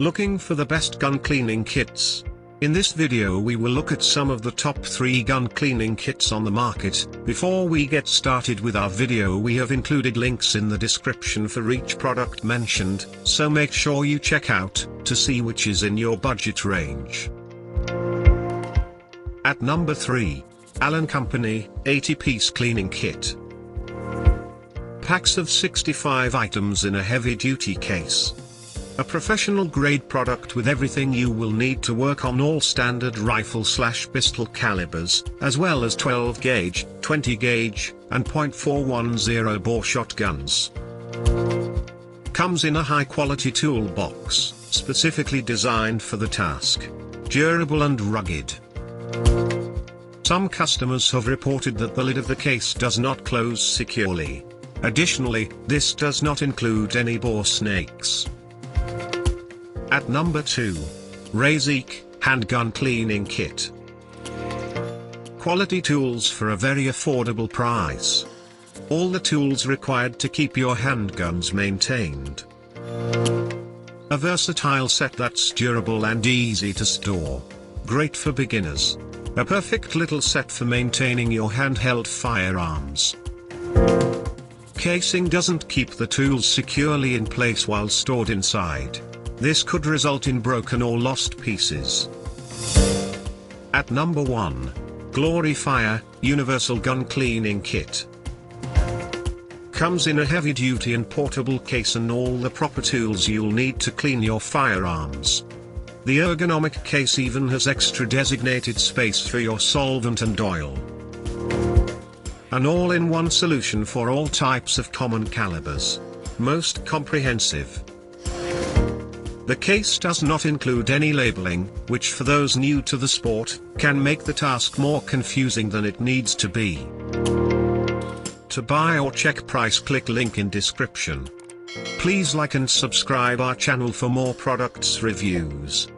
Looking for the best gun cleaning kits? In this video we will look at some of the top 3 gun cleaning kits on the market. Before we get started with our video, we have included links in the description for each product mentioned, so make sure you check out to see which is in your budget range. At number 3, Allen Company 80-piece cleaning kit. Packs of 65 items in a heavy-duty case. A professional-grade product with everything you will need to work on all standard rifle/pistol calibers, as well as 12-gauge, 20-gauge, and .410 bore shotguns. Comes in a high-quality toolbox, specifically designed for the task. Durable and rugged. Some customers have reported that the lid of the case does not close securely. Additionally, this does not include any bore snakes. At number 2, Raiseek Handgun Cleaning Kit. Quality tools for a very affordable price. All the tools required to keep your handguns maintained. A versatile set that's durable and easy to store. Great for beginners. A perfect little set for maintaining your handheld firearms. Casing doesn't keep the tools securely in place while stored inside. This could result in broken or lost pieces. At number 1, Gloryfire Universal Gun Cleaning Kit. Comes in a heavy-duty and portable case and all the proper tools you'll need to clean your firearms. The ergonomic case even has extra designated space for your solvent and oil. An all-in-one solution for all types of common calibers. Most comprehensive. The case does not include any labeling, which for those new to the sport, can make the task more confusing than it needs to be. To buy or check price, click link in description. Please like and subscribe our channel for more products reviews.